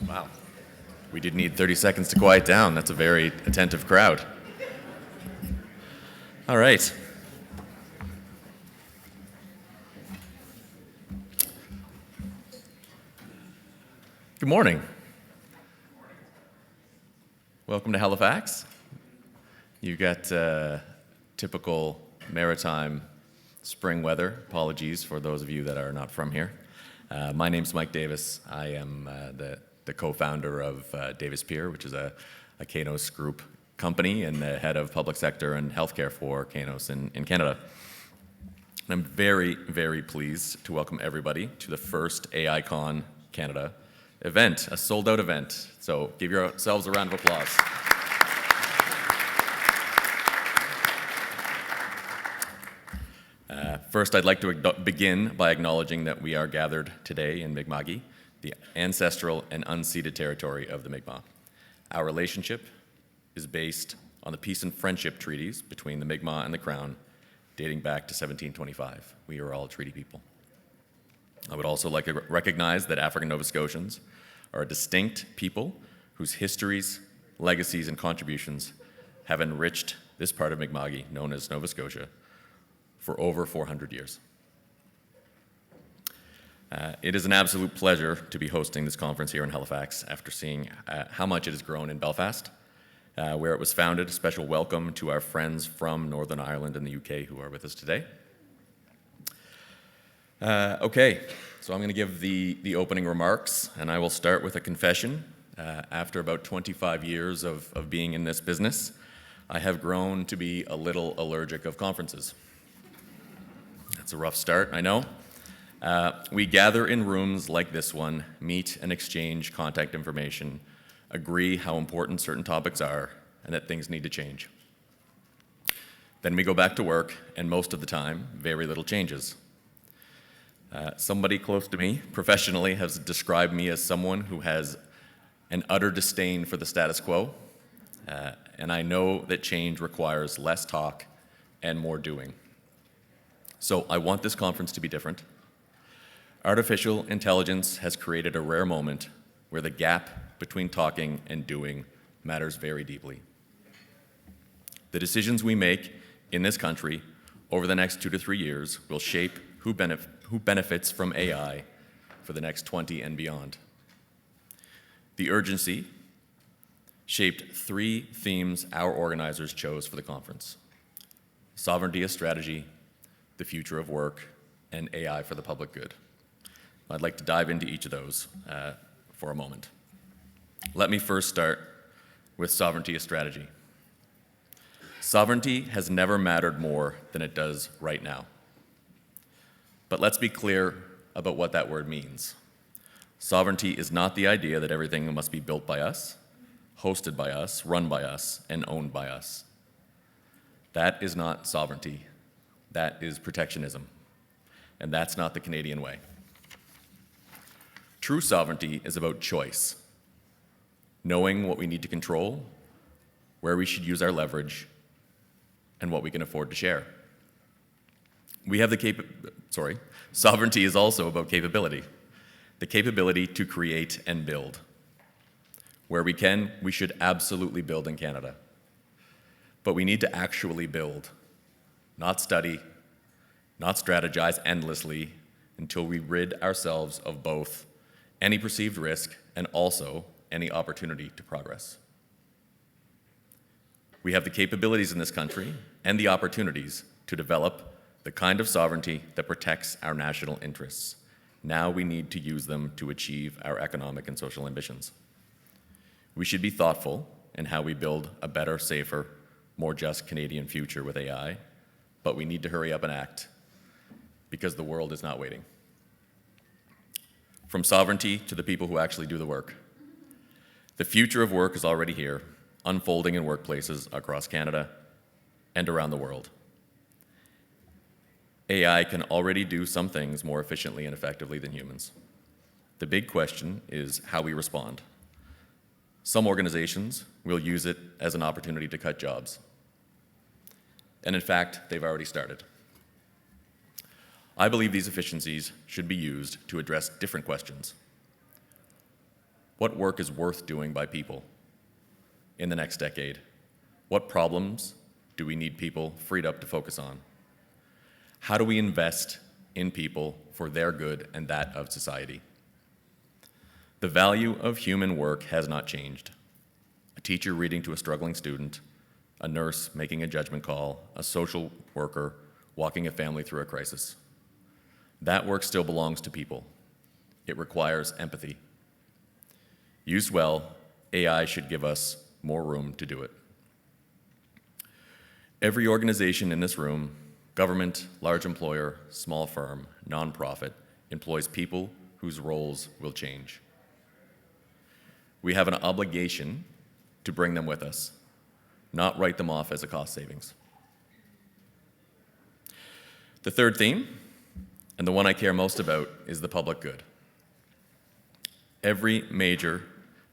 Wow. We did need 30 seconds to quiet down. That's a very attentive crowd. All right. Good morning. Welcome to Halifax. You got typical maritime spring weather. Apologies for those of you that are not from here. My name's Mike Davis. I am the co-founder of Davis Pier, which is a Kainos group company and the head of public sector and healthcare for Kainos in Canada. I'm very, very pleased to welcome everybody to the first AICon Canada event, a sold-out event. So give yourselves a round of applause. First, I'd like to begin by acknowledging that we are gathered today in Mi'kma'ki, the ancestral and unceded territory of the Mi'kmaq. Our relationship is based on the peace and friendship treaties between the Mi'kmaq and the Crown, dating back to 1725. We are all treaty people. I would also like to recognize that African Nova Scotians are a distinct people whose histories, legacies, and contributions have enriched this part of Mi'kma'ki, known as Nova Scotia, for over 400 years. It is an absolute pleasure to be hosting this conference here in Halifax after seeing how much it has grown in Belfast, where it was founded. A special welcome to our friends from Northern Ireland and the UK who are with us today. Okay, so I'm going to give the opening remarks, and I will start with a confession. After about 25 years of being in this business, I have grown to be a little allergic of conferences. That's a rough start, I know. We gather in rooms like this one, meet and exchange contact information, agree how important certain topics are, and that things need to change. Then we go back to work, and most of the time, very little changes. Somebody close to me, professionally, has described me as someone who has an utter disdain for the status quo, and I know that change requires less talk and more doing. So I want this conference to be different. Artificial intelligence has created a rare moment where the gap between talking and doing matters very deeply. The decisions we make in this country over the next 2 to 3 years will shape who benefits from AI for the next 20 and beyond. The urgency shaped 3 themes our organizers chose for the conference: sovereignty as strategy, the future of work, and AI for the public good. I'd like to dive into each of those for a moment. Let me first start with sovereignty as strategy. Sovereignty has never mattered more than it does right now. But let's be clear about what that word means. Sovereignty is not the idea that everything must be built by us, hosted by us, run by us, and owned by us. That is not sovereignty. That is protectionism. And that's not the Canadian way. True sovereignty is about choice, knowing what we need to control, where we should use our leverage, and what we can afford to share. We have sovereignty is also about capability, the capability to create and build. Where we can, we should absolutely build in Canada. But we need to actually build, not study, not strategize endlessly until we rid ourselves of both any perceived risk and also any opportunity to progress. We have the capabilities in this country and the opportunities to develop the kind of sovereignty that protects our national interests. Now we need to use them to achieve our economic and social ambitions. We should be thoughtful in how we build a better, safer, more just Canadian future with AI, but we need to hurry up and act because the world is not waiting. From sovereignty to the people who actually do the work. The future of work is already here, unfolding in workplaces across Canada and around the world. AI can already do some things more efficiently and effectively than humans. The big question is how we respond. Some organizations will use it as an opportunity to cut jobs. And in fact, they've already started. I believe these efficiencies should be used to address different questions. What work is worth doing by people in the next decade? What problems do we need people freed up to focus on? How do we invest in people for their good and that of society? The value of human work has not changed. A teacher reading to a struggling student, a nurse making a judgment call, a social worker walking a family through a crisis. That work still belongs to people. It requires empathy. Used well, AI should give us more room to do it. Every organization in this room, government, large employer, small firm, nonprofit, employs people whose roles will change. We have an obligation to bring them with us, not write them off as a cost savings. The third theme, and the one I care most about, is the public good. Every major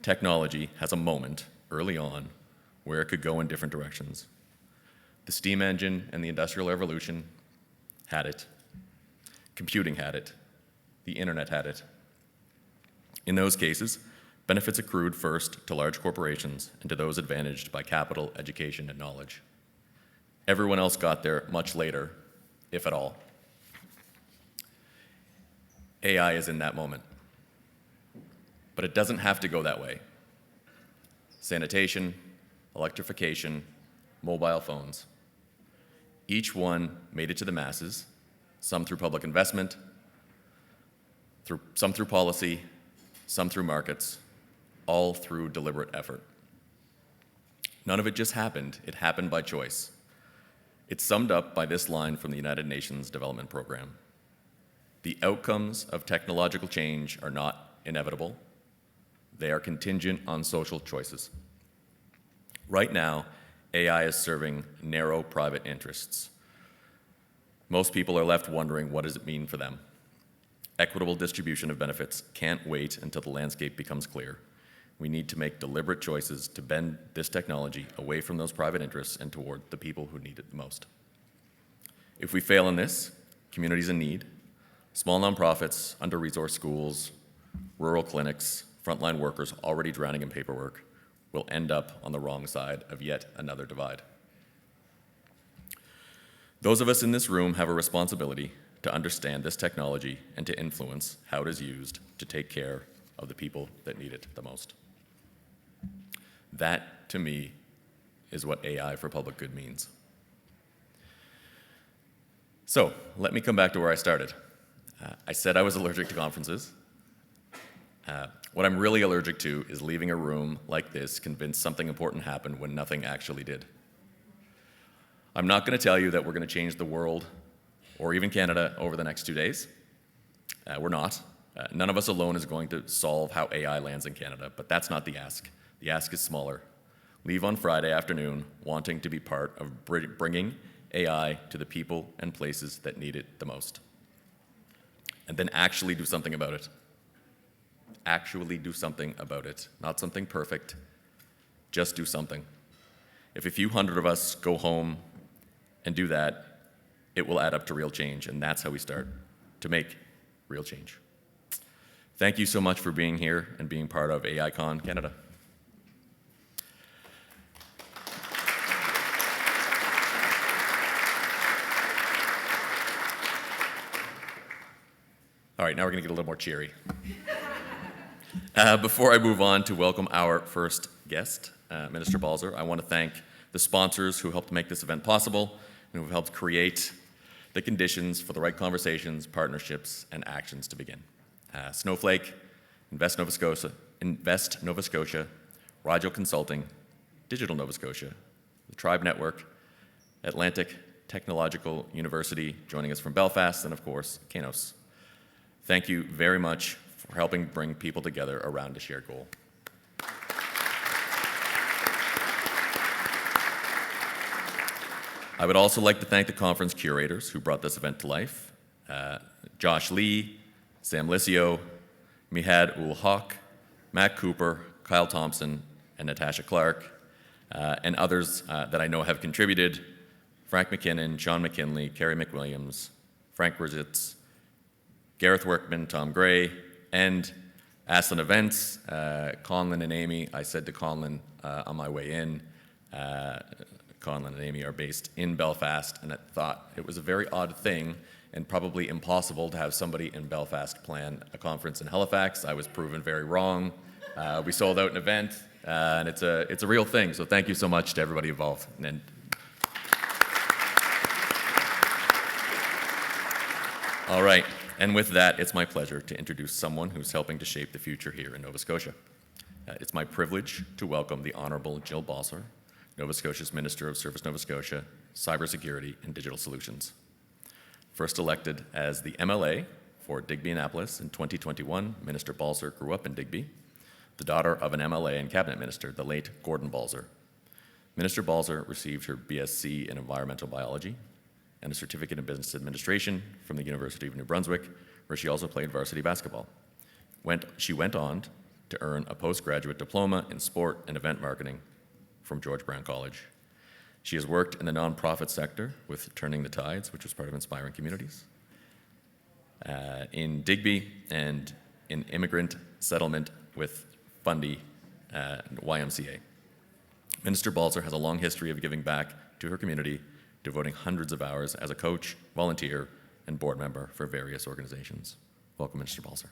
technology has a moment early on where it could go in different directions. The steam engine and the Industrial Revolution had it. Computing had it. The internet had it. In those cases, benefits accrued first to large corporations and to those advantaged by capital, education, and knowledge. Everyone else got there much later, if at all. AI is in that moment. But it doesn't have to go that way. Sanitation, electrification, mobile phones. Each one made it to the masses, some through public investment, some through policy, some through markets, all through deliberate effort. None of it just happened. It happened by choice. It's summed up by this line from the United Nations Development Program. The outcomes of technological change are not inevitable. They are contingent on social choices. Right now, AI is serving narrow private interests. Most people are left wondering, what does it mean for them? Equitable distribution of benefits can't wait until the landscape becomes clear. We need to make deliberate choices to bend this technology away from those private interests and toward the people who need it the most. If we fail in this, communities in need, small nonprofits, under-resourced schools, rural clinics, frontline workers already drowning in paperwork, will end up on the wrong side of yet another divide. Those of us in this room have a responsibility to understand this technology and to influence how it is used to take care of the people that need it the most. That, to me, is what AI for public good means. So, let me come back to where I started. I said I was allergic to conferences. What I'm really allergic to is leaving a room like this convinced something important happened when nothing actually did. I'm not going to tell you that we're going to change the world or even Canada over the next 2 days. We're not. None of us alone is going to solve how AI lands in Canada, but that's not the ask. The ask is smaller. Leave on Friday afternoon wanting to be part of bringing AI to the people and places that need it the most. And then actually do something about it. Actually do something about it. Not something perfect, just do something. If a few hundred of us go home and do that, it will add up to real change, and that's how we start to make real change. Thank you so much for being here and being part of AICon Canada. All right, now we're going to get a little more cheery. Before I move on to welcome our first guest, Minister Balzer, I want to thank the sponsors who helped make this event possible and who have helped create the conditions for the right conversations, partnerships, and actions to begin. Snowflake, Invest Nova Scotia, Rigel Consulting, Digital Nova Scotia, the Tribe Network, Atlantic Technological University, joining us from Belfast, and of course, Kainos. Thank you very much for helping bring people together around a shared goal. I would also like to thank the conference curators who brought this event to life. Josh Lee, Sam Licio, Mihad Ul-Haq, Matt Cooper, Kyle Thompson, and Natasha Clark, and others that I know have contributed, Frank McKinnon, Sean McKinley, Carrie McWilliams, Frank Rizitz, Gareth Workman, Tom Gray, and Aslan Events, Conlon and Amy, I said to Conlon on my way in, Conlon and Amy are based in Belfast, and I thought it was a very odd thing and probably impossible to have somebody in Belfast plan a conference in Halifax. I was proven very wrong. We sold out an event, and it's a real thing, so thank you so much to everybody involved. And all right, and with that, it's my pleasure to introduce someone who's helping to shape the future here in Nova Scotia. It's my privilege to welcome the Honourable Jill Balser, Nova Scotia's Minister of Service Nova Scotia, Cybersecurity and Digital Solutions. First elected as the MLA for Digby-Annapolis in 2021, Minister Balser grew up in Digby, the daughter of an MLA and Cabinet Minister, the late Gordon Balser. Minister Balser received her BSc in Environmental Biology and a Certificate in Business Administration from the University of New Brunswick, where she also played varsity basketball. She went on to earn a postgraduate diploma in Sport and Event Marketing from George Brown College. She has worked in the nonprofit sector with Turning the Tides, which was part of Inspiring Communities, in Digby, and in immigrant settlement with Fundy YMCA. Minister Balser has a long history of giving back to her community, devoting hundreds of hours as a coach, volunteer, and board member for various organizations. Welcome, Minister Balser.